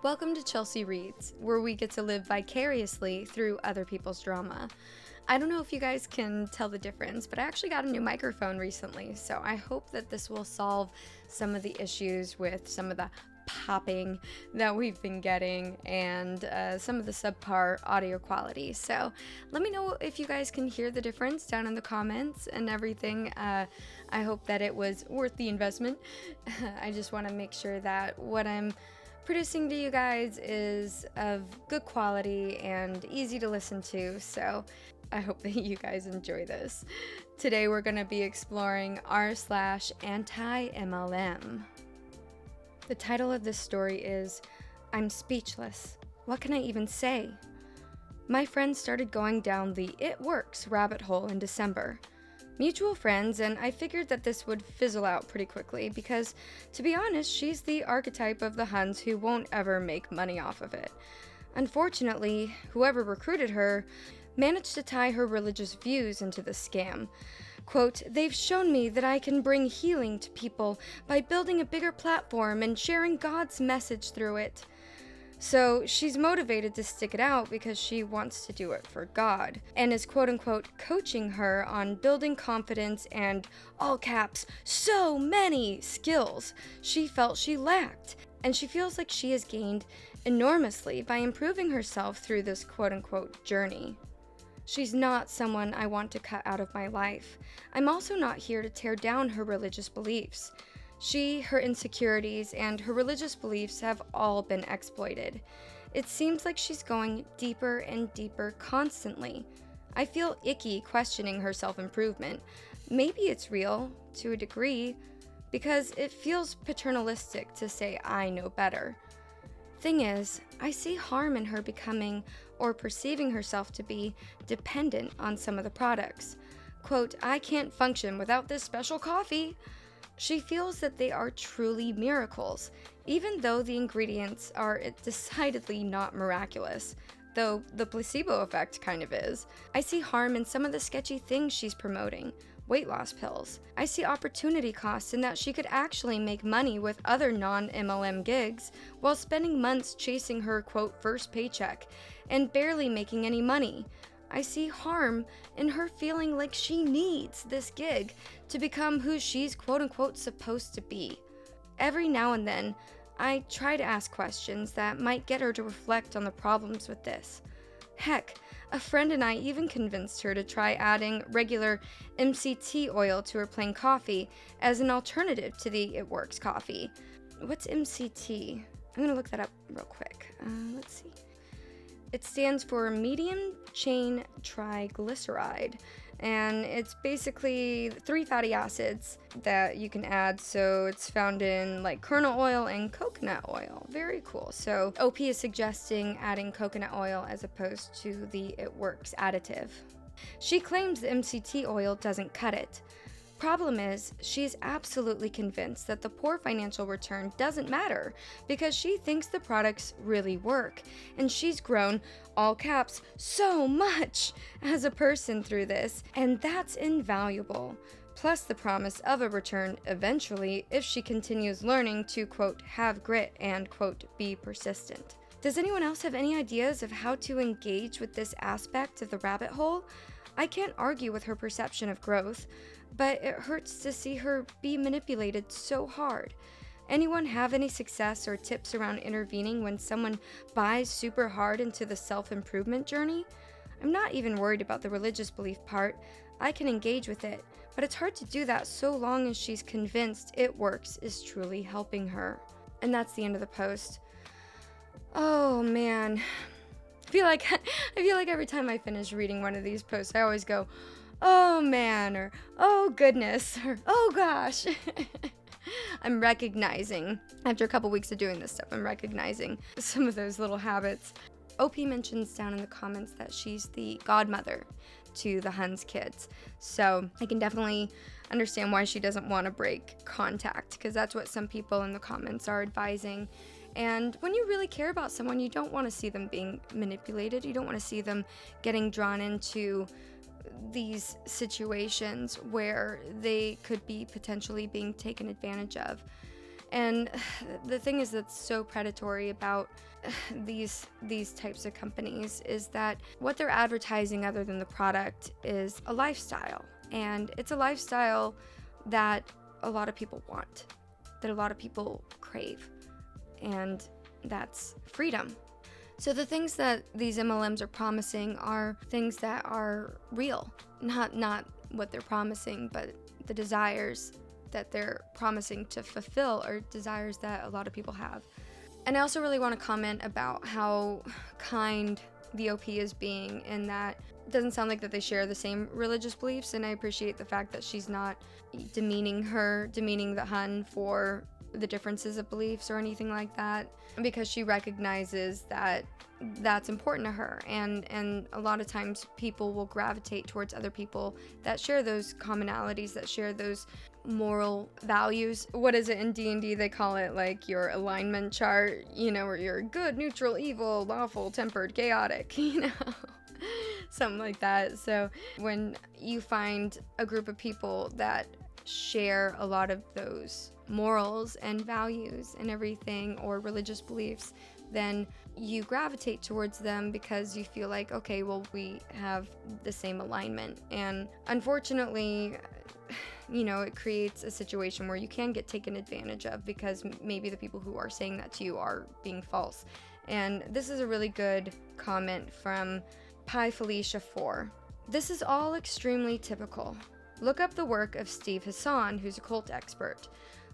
Welcome to Chelsea Reads, where we get to live vicariously through other people's drama. I don't know if you guys can tell the difference, but I actually got a new microphone recently, so I hope that this will solve some of the issues with some of the popping that we've been getting and some of the subpar audio quality. So let me know if you guys can hear the difference down in the comments and everything. I hope that it was worth the investment. I just want to make sure that what I'm producing to you guys is of good quality and easy to listen to, so I hope that you guys enjoy this. Today we're going to be exploring r/AntiMLM. The title of this story is I'm Speechless. What can I even say? My friend started going down the It Works rabbit hole in December. Mutual friends, and I figured that this would fizzle out pretty quickly because, to be honest, she's the archetype of the Huns who won't ever make money off of it. Unfortunately, whoever recruited her managed to tie her religious views into the scam. Quote, they've shown me that I can bring healing to people by building a bigger platform and sharing God's message through it. So she's motivated to stick it out because she wants to do it for God, and is quote-unquote coaching her on building confidence and, all caps, so many skills she felt she lacked, and she feels like she has gained enormously by improving herself through this quote-unquote journey. She's not someone I want to cut out of my life. I'm also not here to tear down her religious beliefs. She, her insecurities, and her religious beliefs have all been exploited. It seems like she's going deeper and deeper constantly. I feel icky questioning her self-improvement. Maybe it's real, to a degree, because it feels paternalistic to say I know better. Thing is, I see harm in her becoming, or perceiving herself to be, dependent on some of the products. Quote, I can't function without this special coffee. She feels that they are truly miracles, even though the ingredients are decidedly not miraculous, though the placebo effect kind of is. I see harm in some of the sketchy things she's promoting, weight loss pills. I see opportunity costs in that she could actually make money with other non-MLM gigs while spending months chasing her, quote, first paycheck and barely making any money. I see harm in her feeling like she needs this gig to become who she's quote-unquote supposed to be. Every now and then, I try to ask questions that might get her to reflect on the problems with this. Heck, a friend and I even convinced her to try adding regular MCT oil to her plain coffee as an alternative to the It Works coffee. What's MCT? I'm gonna look that up real quick. Let's see. It stands for medium chain triglyceride, and it's basically 3 fatty acids that you can add. So it's found in like kernel oil and coconut oil. Very cool. So OP is suggesting adding coconut oil as opposed to the It Works additive. She claims the MCT oil doesn't cut it. Problem is, she's absolutely convinced that the poor financial return doesn't matter because she thinks the products really work, and she's grown, all caps, so much as a person through this, and that's invaluable. Plus the promise of a return eventually if she continues learning to, quote, have grit and, quote, be persistent. Does anyone else have any ideas of how to engage with this aspect of the rabbit hole? I can't argue with her perception of growth, but it hurts to see her be manipulated so hard. Anyone have any success or tips around intervening when someone buys super hard into the self-improvement journey? I'm not even worried about the religious belief part. I can engage with it, but it's hard to do that so long as she's convinced It Works is truly helping her. And that's the end of the post. Oh man. I feel like every time I finish reading one of these posts, I always go, oh man, or oh goodness, or oh gosh. I'm recognizing, after a couple weeks of doing this stuff, I'm recognizing some of those little habits. OP mentions down in the comments that she's the godmother to the Huns kids. So I can definitely understand why she doesn't want to break contact, because that's what some people in the comments are advising. And when you really care about someone, you don't want to see them being manipulated. You don't want to see them getting drawn into these situations where they could be potentially being taken advantage of. And the thing is that's so predatory about these types of companies is that what they're advertising other than the product is a lifestyle. And it's a lifestyle that a lot of people want, that a lot of people crave. And that's freedom. So the things that these MLMs are promising are things that are real, not what they're promising, but the desires that they're promising to fulfill are desires that a lot of people have. And I also really want to comment about how kind the OP is being, in that it doesn't sound like that they share the same religious beliefs, and I appreciate the fact that she's not demeaning the Hun for the differences of beliefs or anything like that, because she recognizes that that's important to her, and a lot of times people will gravitate towards other people that share those commonalities, that share those moral values. What is it in D&D? They call it like your alignment chart, where you're good, neutral, evil, lawful, tempered, chaotic, something like that. So when you find a group of people that share a lot of those morals and values and everything, or religious beliefs, then you gravitate towards them because you feel like, okay, well, we have the same alignment. And unfortunately, it creates a situation where you can get taken advantage of, because maybe the people who are saying that to you are being false. And this is a really good comment from Pi Felicia 4. This is all extremely typical. Look up the work of Steve Hassan, who's a cult expert.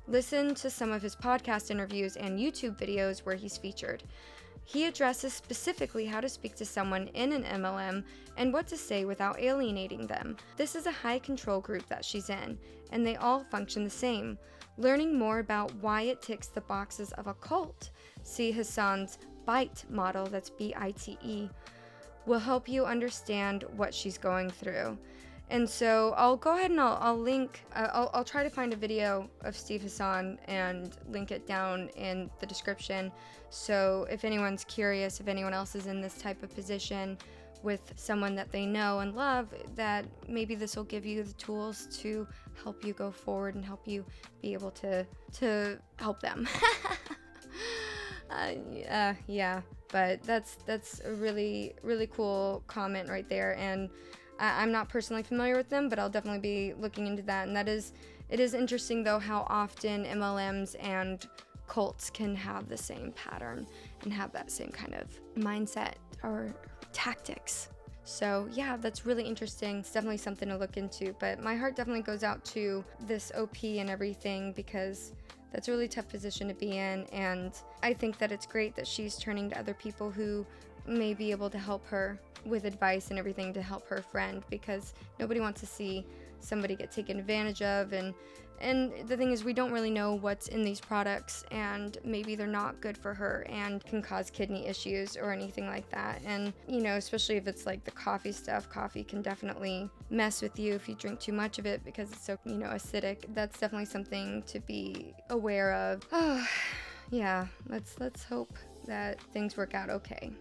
Listen to some of his podcast interviews and YouTube videos where he's featured. He addresses specifically how to speak to someone in an MLM and what to say without alienating them. This is a high control group that she's in, and they all function the same. Learning more about why it ticks the boxes of a cult, see Hassan's BITE model, that's BITE, will help you understand what she's going through. And so I'll go ahead and I'll link, I'll try to find a video of Steve Hassan and link it down in the description. So if anyone's curious, if anyone else is in this type of position with someone that they know and love, that maybe this will give you the tools to help you go forward and help you be able to help them. Yeah, but that's a really, really cool comment right there. And I'm not personally familiar with them, but I'll definitely be looking into that. And it is interesting though how often MLMs and cults can have the same pattern and have that same kind of mindset or tactics. So yeah, that's really interesting. It's definitely something to look into, but my heart definitely goes out to this OP and everything, because that's a really tough position to be in. And I think that it's great that she's turning to other people who may be able to help her with advice and everything, to help her friend, because nobody wants to see somebody get taken advantage of. And the thing is, we don't really know what's in these products, and maybe they're not good for her and can cause kidney issues or anything like that. And especially if it's like the coffee stuff, coffee can definitely mess with you if you drink too much of it, because it's so acidic. That's definitely something to be aware of. Yeah, let's hope that things work out okay.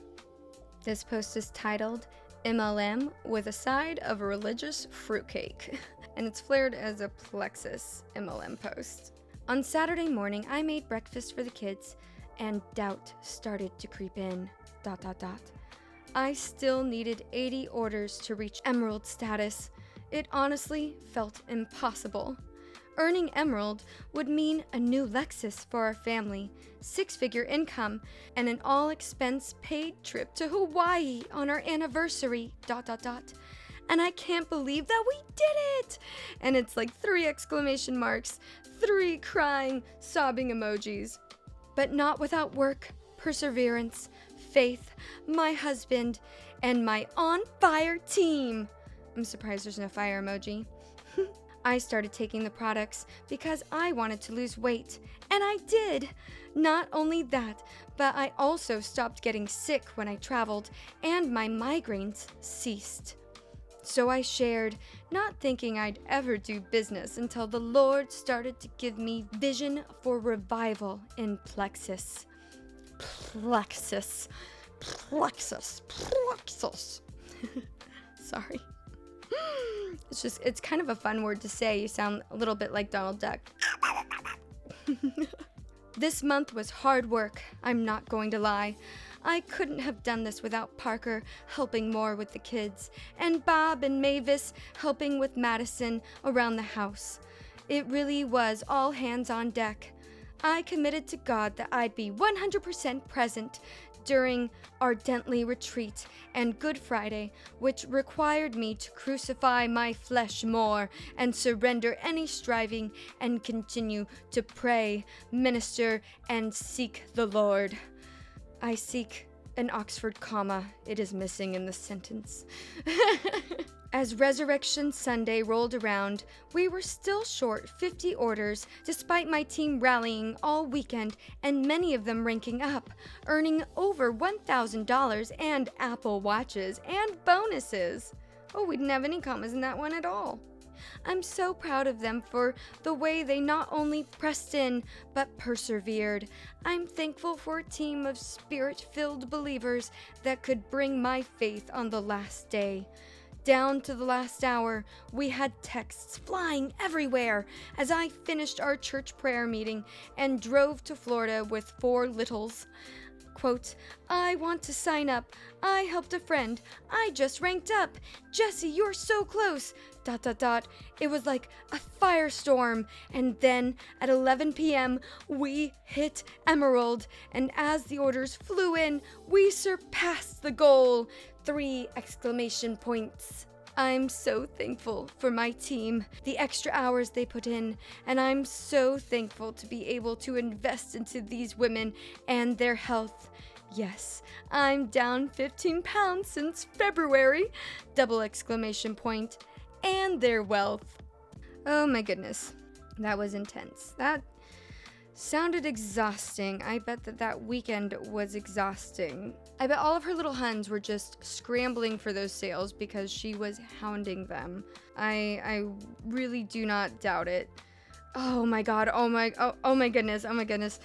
This post is titled MLM with a side of a religious fruitcake, and it's flared as a Plexus MLM post. On Saturday morning, I made breakfast for the kids, and doubt started to creep in. ... I still needed 80 orders to reach Emerald status. It honestly felt impossible. Earning Emerald would mean a new Lexus for our family, 6-figure income, and an all-expense-paid trip to Hawaii on our anniversary... And I can't believe that we did it! And it's like 3 exclamation marks, 3 crying, sobbing emojis. But not without work, perseverance, faith, my husband, and my on-fire team. I'm surprised there's no fire emoji. I started taking the products because I wanted to lose weight, and I did. Not only that, but I also stopped getting sick when I traveled, and my migraines ceased. So I shared, not thinking I'd ever do business until the Lord started to give me vision for revival in Plexus. Plexus. Sorry. It's kind of a fun word to say. You sound a little bit like Donald Duck. This month was hard work, I'm not going to lie. I couldn't have done this without Parker helping more with the kids, and Bob and Mavis helping with Madison around the house. It really was all hands on deck. I committed to God that I'd be 100% present during our Dentley retreat and Good Friday, which required me to crucify my flesh more and surrender any striving and continue to pray, minister, and seek the Lord. I seek an Oxford comma. It is missing in the sentence. As Resurrection Sunday rolled around, we were still short 50 orders, despite my team rallying all weekend and many of them ranking up, earning over $1,000 and Apple Watches and bonuses. Oh, we didn't have any commas in that one at all. I'm so proud of them for the way they not only pressed in, but persevered. I'm thankful for a team of spirit-filled believers that could bring my faith on the last day. Down to the last hour, we had texts flying everywhere as I finished our church prayer meeting and drove to Florida with 4 littles. Quote, I want to sign up. I helped a friend. I just ranked up. Jesse, you're so close. ... It was like a firestorm. And then at 11 p.m., we hit Emerald. And as the orders flew in, we surpassed the goal. 3 exclamation points. I'm so thankful for my team, the extra hours they put in, and I'm so thankful to be able to invest into these women and their health. Yes, I'm down 15 pounds since February, double exclamation point, and their wealth. Oh my goodness, that was intense. That sounded exhausting. I bet that weekend was exhausting. I bet all of her little huns were just scrambling for those sales because she was hounding them. I really do not doubt it. Oh my god, oh my goodness, oh my goodness.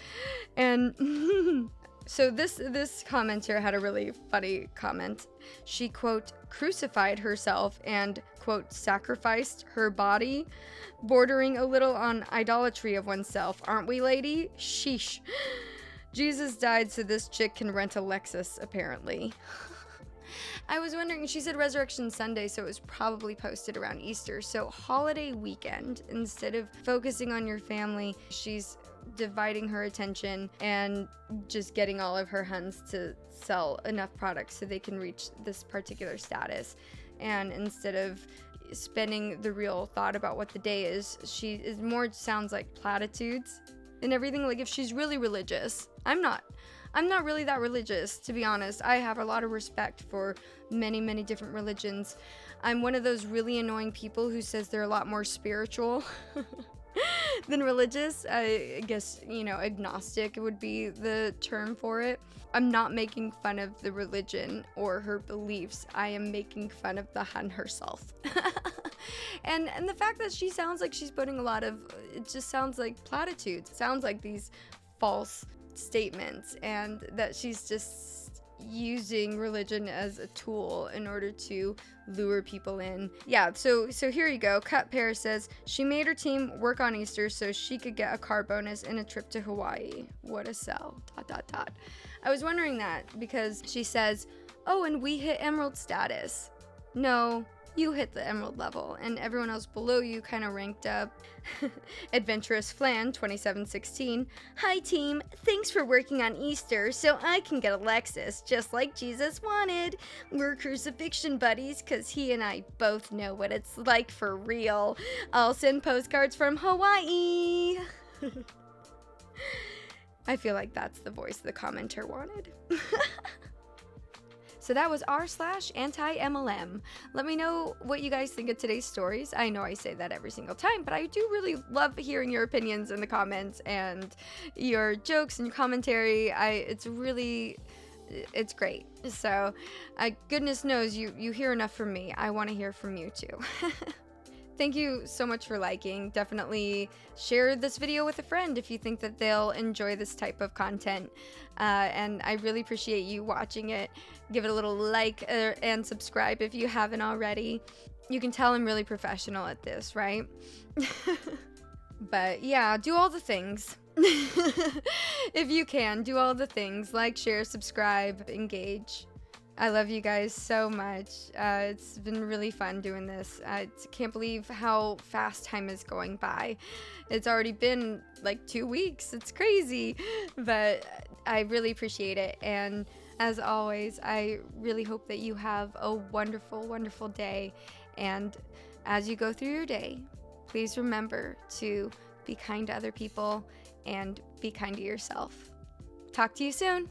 And so this commenter had a really funny comment. She, quote, crucified herself and, quote, sacrificed her body, bordering a little on idolatry of oneself. Aren't we, lady? Sheesh. Jesus died so this chick can rent a Lexus, apparently. I was wondering, she said Resurrection Sunday, so it was probably posted around Easter. So holiday weekend, instead of focusing on your family, she's dividing her attention and just getting all of her huns to sell enough products so they can reach this particular status. And instead of spending the real thought about what the day is, she is more sounds like platitudes and everything. Like, if she's really religious, I'm not really that religious, to be honest. I have a lot of respect for many different religions. I'm one of those really annoying people who says they're a lot more spiritual than religious. I guess, agnostic would be the term for it. I'm not making fun of the religion or her beliefs. I am making fun of the hun herself. And the fact that she sounds like she's putting it just sounds like platitudes. It sounds like these false statements, and that she's just using religion as a tool in order to lure people in. Yeah, so here you go. Cut Pear says she made her team work on Easter so she could get a car bonus and a trip to Hawaii. What a sell. ... I was wondering that because she says, oh, and we hit Emerald status. No, you hit the Emerald level, and everyone else below you kind of ranked up. Adventurous Flan 2716. Hi team, thanks for working on Easter so I can get a Lexus just like Jesus wanted. We're crucifixion buddies because he and I both know what it's like for real. I'll send postcards from Hawaii. I feel like that's the voice the commenter wanted. So that was r/AntiMLM. Let me know what you guys think of today's stories. I know I say that every single time, but I do really love hearing your opinions in the comments and your jokes and your commentary. It's great. So goodness knows you hear enough from me. I want to hear from you too. Thank you so much for liking. Definitely share this video with a friend if you think that they'll enjoy this type of content. And I really appreciate you watching it. Give it a little like and subscribe if you haven't already. You can tell I'm really professional at this, right? But yeah, do all the things. If you can, do all the things, like, share, subscribe, engage. I love you guys so much. It's been really fun doing this. I can't believe how fast time is going by. It's already been like 2 weeks. It's crazy, but I really appreciate it. And as always, I really hope that you have a wonderful, wonderful day. And as you go through your day, please remember to be kind to other people and be kind to yourself. Talk to you soon.